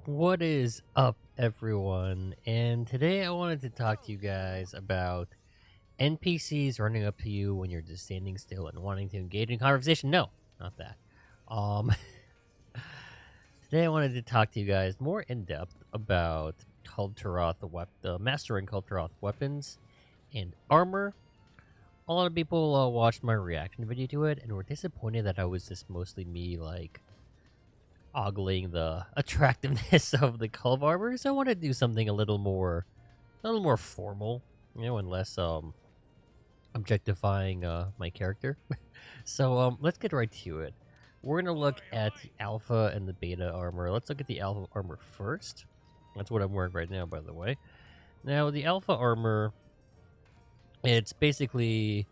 What is up, everyone? And today I wanted to talk to you guys about NPCs running up to you when you're just standing still and wanting to engage in conversation. No, not that. Um, Today I wanted to talk to you guys more in depth about Kulve Taroth, the mastering Kulve Taroth weapons and armor. A lot of people watched my reaction video to it and were disappointed that I was just mostly me, like, ogling the attractiveness of the Kulve armor. So I want to do something a little more formal, and less objectifying my character. So let's get right to it. We're gonna look at the alpha and the beta armor. Let's look at the alpha armor first. That's what I'm wearing right now, by the way. Now the alpha armor, it's basically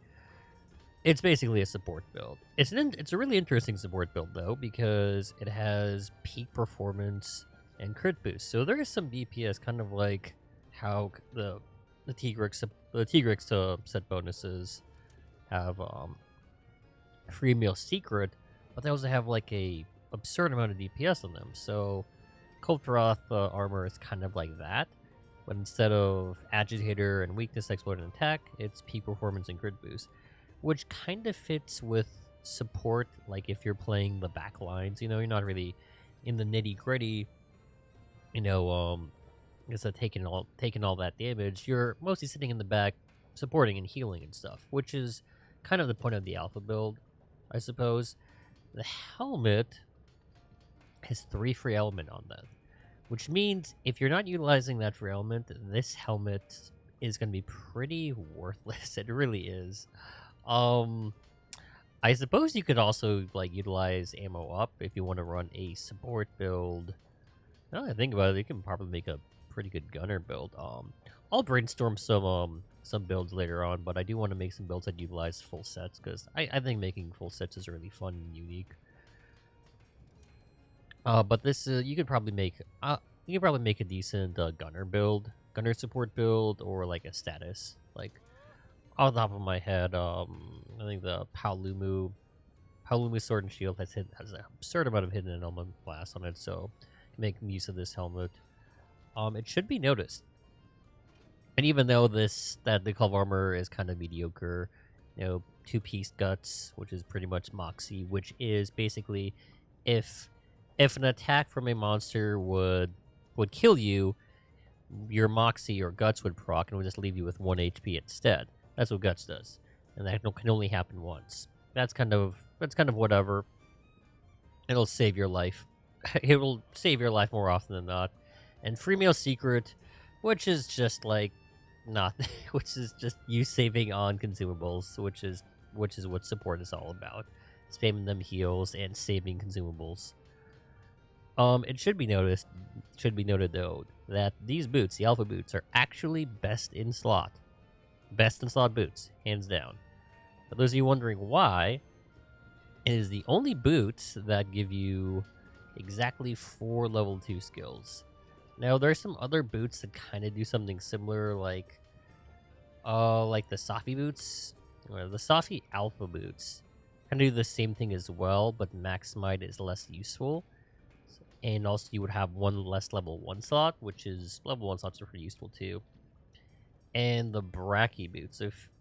a support build. It's a really interesting support build though, because it has peak performance and crit boost. So there is some DPS, kind of like how the Tigrex set bonuses have free meal secret, but they also have like a absurd amount of DPS on them. So Kulve Taroth armor is kind of like that, but instead of agitator and weakness, exploit, and attack, it's peak performance and crit boost, which kind of fits with support. Like if you're playing the back lines, you're not really in the nitty gritty. Instead of taking all that damage, you're mostly sitting in the back, supporting and healing and stuff, which is kind of the point of the alpha build, I suppose. The helmet has 3 free element on that, which means if you're not utilizing that free element, this helmet is going to be pretty worthless. It really is. I suppose you could also like utilize ammo up if you want to run a support build. Now that I think about it, you can probably make a pretty good gunner build. I'll brainstorm some builds later on, but I do want to make some builds that utilize full sets, because I think making full sets is really fun and unique. But this you could probably make a decent gunner support build, or like a status. Like off the top of my head, I think the Paolumu sword and shield has an absurd amount of hidden element blast on it, so make use of this helmet. It should be noticed. And even though the Kulve armor is kind of mediocre, 2-piece guts, which is pretty much Moxie, which is basically if an attack from a monster would kill you, your Moxie or Guts would proc and would just leave you with 1 HP instead. That's what Guts does, and that can only happen once. That's kind of whatever. It'll save your life. It will save your life more often than not. And free meal secret, which is just like not, which is just you saving on consumables, which is what support is all about. Spamming them heals and saving consumables. It should be noted though that these boots, the alpha boots, are actually best in slot boots, hands down. For those of you wondering why, it is the only boots that give you exactly 4 level 2 skills. Now there's some other boots that kind of do something similar, like the Safi boots, or the Safi alpha boots, kind of do the same thing as well, but max smite is less useful. And also you would have 1 less level 1 slot, which is level 1 slots are pretty useful too. And the Brachy boots, if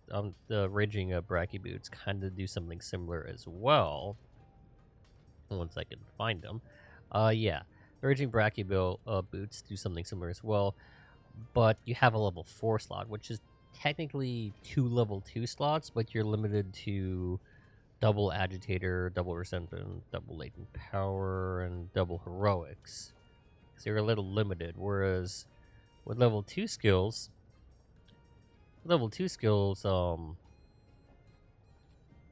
the raging Brachy boots, kind of do something similar as well. Once I can find them, yeah, the raging Brachy boots do something similar as well. But you have a level 4 slot, which is technically 2 level 2 slots, but you're limited to double agitator, double resentment, double latent power, and double heroics. So you're a little limited. Whereas with level 2 skills,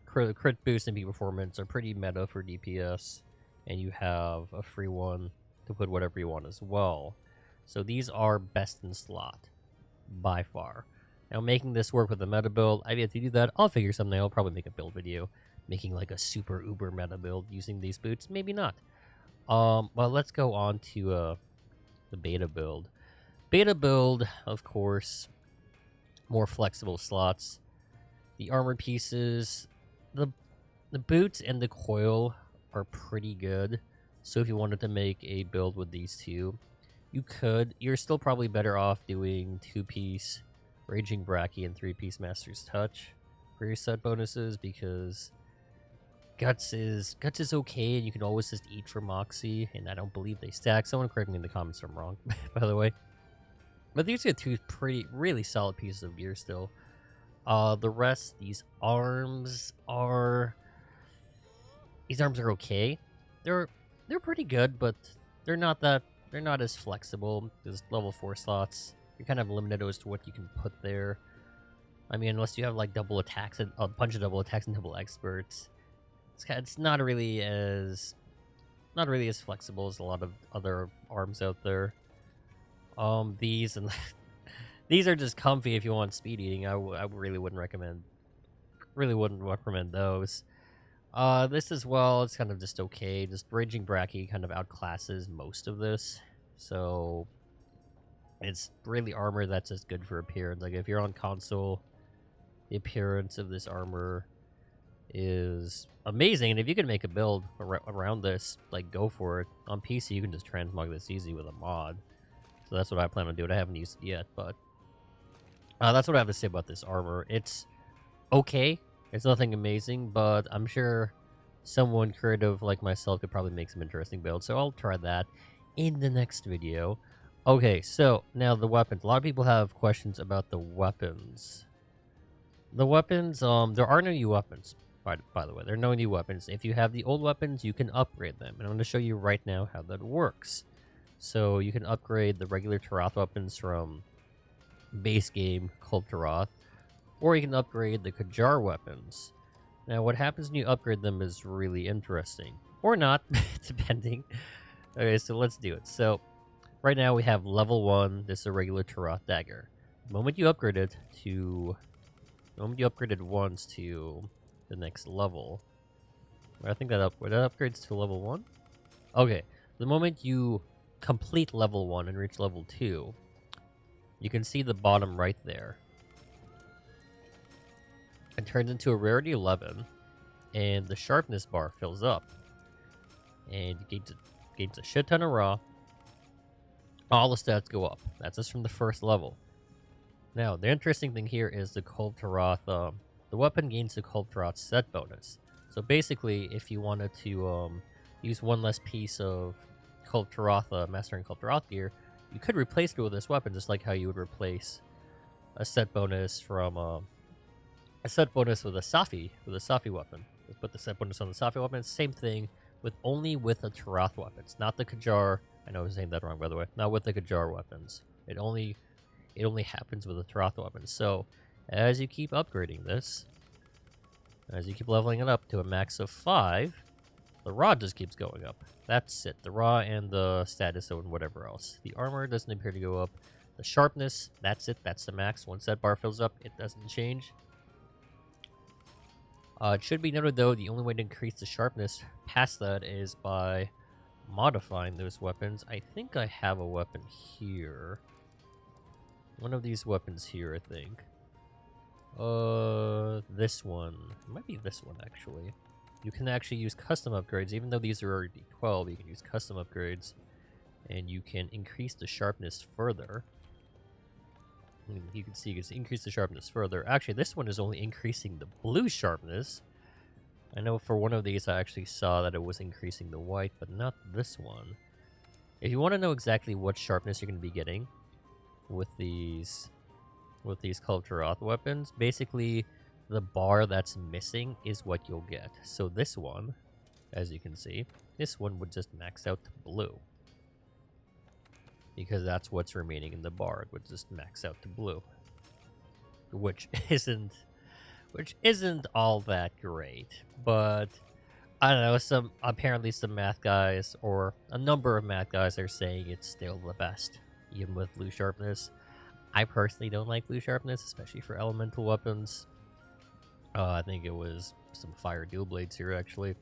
crit boost and peak performance are pretty meta for DPS, and you have a free one to put whatever you want as well. So these are best in slot by far. Now, making this work with the meta build, I've yet to do that. I'll figure something. I'll probably make a build video making like a super uber meta build using these boots. Maybe not. Well, let's go on to the beta build. Beta build, of course, more flexible slots. The armor pieces, the boots and the coil are pretty good. So if you wanted to make a build with these two, You're still probably better off doing 2-piece Raging Bracky and 3-piece Master's Touch for your set bonuses, because Guts is okay, and you can always just eat for Moxie, and I don't believe they stack. Someone correct me in the comments if I'm wrong, by the way. But these are two really solid pieces of gear still. The rest, these arms are okay. They're pretty good, but they're not as flexible. There's level 4 slots. You're kind of limited as to what you can put there. I mean, unless you have like double attacks and a bunch of double attacks and double experts, it's not really as flexible as a lot of other arms out there. These and these are just comfy if you want speed eating. I really wouldn't recommend those. This as well, it's kind of just okay. Just Raging Bracky kind of outclasses most of this, so it's really armor that's just good for appearance. Like if you're on console, the appearance of this armor is amazing, and if you can make a build around this, like, go for it. On PC, you can just transmog this easy with a mod, so that's what I plan on doing. I haven't used it yet, but that's what I have to say about this armor. It's okay. It's nothing amazing, but I'm sure someone creative like myself could probably make some interesting builds, so I'll try that in the next video. Okay, so now the weapons. A lot of people have questions about the weapons. The weapons, there are no new weapons, by the way. There are no new weapons. If you have the old weapons, you can upgrade them, and I'm going to show you right now how that works. So you can upgrade the regular Taroth weapons from base game Kulve Taroth, or you can upgrade the Kajar weapons. Now, what happens when you upgrade them is really interesting. Or not, depending. Okay, so let's do it. So, right now we have level 1. This is a regular Taroth dagger. The moment you upgrade it to... The moment you upgrade it once to the next level... I think that upgrades to level 1? Okay, the moment you complete level 1 and reach level 2, you can see the bottom right there. It turns into a rarity 11, and the sharpness bar fills up. And you gains a shit ton of raw. All the stats go up. That's just from the first level. Now, the interesting thing here is the Kulve Taroth. The weapon gains the Kulve Taroth set bonus. So basically, if you wanted to use one less piece of Kulve Taroth, Mastering Kulve Taroth gear, you could replace it with this weapon, just like how you would replace a set bonus from a set bonus with a Safi weapon. You put the set bonus on the Safi weapon. Same thing, only with the Taroth weapons, not the Kajar. I know I was saying that wrong, by the way. Not with the Kajar weapons. It only happens with the Taroth weapons. So as you keep upgrading this, as you keep leveling it up to a max of 5, the raw just keeps going up. That's it. The raw and the status and whatever else. The armor doesn't appear to go up. The sharpness, that's it. That's the max. Once that bar fills up, it doesn't change. It should be noted, though, the only way to increase the sharpness past that is by modifying those weapons. I think I have a weapon here. One of these weapons here, I think. This one. It might be this one, actually. You can actually use custom upgrades. Even though these are already 12, you can use custom upgrades. And you can increase the sharpness further. You can see you can increase the sharpness further. Actually, this one is only increasing the blue sharpness. I know for one of these I actually saw that it was increasing the white, but not this one. If you want to know exactly what sharpness you're going to be getting with these Kulve Taroth weapons, basically the bar that's missing is what you'll get. So this one, as you can see, this one would just max out to blue. Because that's what's remaining in the bar. It would just max out to blue. Which isn't all that great. But I don't know, apparently some math guys, or a number of math guys, are saying it's still the best, even with blue sharpness. I personally don't like blue sharpness, especially for elemental weapons. I think it was some fire dual blades here, actually,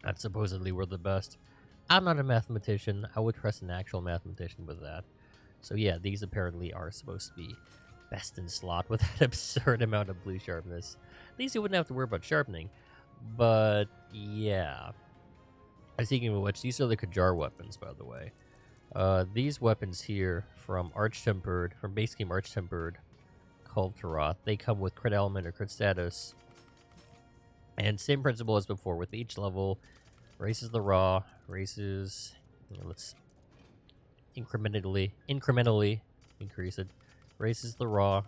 that supposedly were the best. I'm not a mathematician. I would trust an actual mathematician with that. So yeah, these apparently are supposed to be best in slot with that absurd amount of blue sharpness. At least you wouldn't have to worry about sharpening. But yeah. Speaking of which, these are the Kajar weapons, by the way. These weapons here from base game Arch-Tempered Kulve Taroth, they come with crit element or crit status. And same principle as before, with each level, raises the raw, raises, let's incrementally increase it, raises the raw,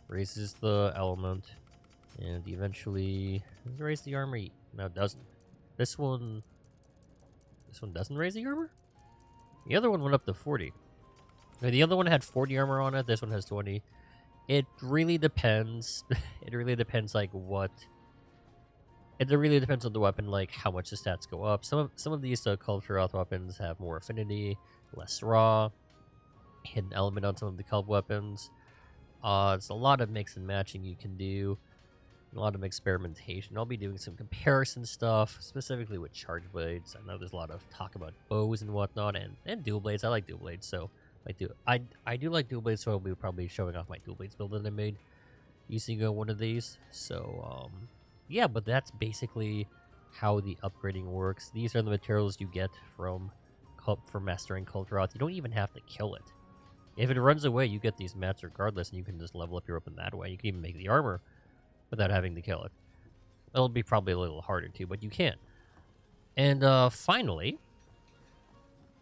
raises the element, and eventually, does it raise the armor? No, it doesn't. This one doesn't raise the armor? The other one went up to 40. The other one had 40 armor on it, this one has 20. It really depends. It really depends, like, what... It really depends on the weapon, like, how much the stats go up. Some of these Kulve Taroth weapons have more affinity, less raw, hidden element on some of the Kulve weapons. It's a lot of mix and matching you can do. A lot of experimentation. I'll be doing some comparison stuff, specifically with charge blades. I know there's a lot of talk about bows and whatnot, and dual blades. I like dual blades, so I do like dual blades, so I'll be probably showing off my dual blades build that I made using one of these. So yeah, but that's basically how the upgrading works. These are the materials you get from mastering Kulve Taroth. You don't even have to kill it. If it runs away, you get these mats regardless, and you can just level up your weapon that way. You can even make the armor without having to kill it. It'll be probably a little harder too, but you can. And finally,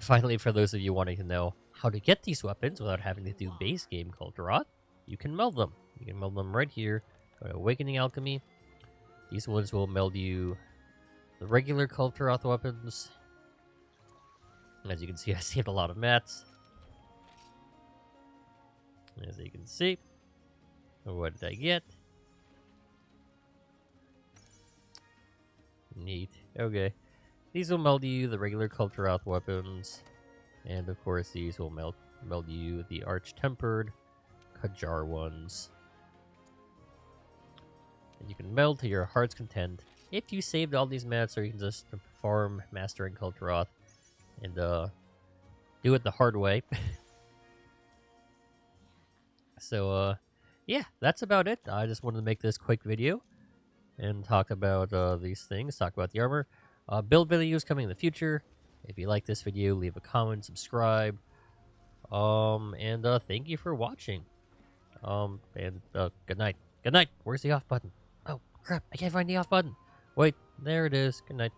for those of you wanting to know how to get these weapons without having to do base game Kulve Taroth, you can meld them. You can meld them right here. Go to Awakening Alchemy. These ones will meld you the regular Kulve Taroth weapons. As you can see, I saved a lot of mats. As you can see, what did I get? Neat. Okay. These will meld you the regular Kulve Taroth weapons. And of course, these will meld you the Arch-Tempered Kajar ones. And you can meld to your heart's content if you saved all these mats, or you can just farm mastering Kulve Taroth and do it the hard way. So yeah, that's about it. I just wanted to make this quick video and talk about these things, talk about the armor. Build videos coming in the future. If you like this video, leave a comment, subscribe. And thank you for watching. And good night. Good night. Where's the off button? Oh, crap. I can't find the off button. Wait, there it is. Good night.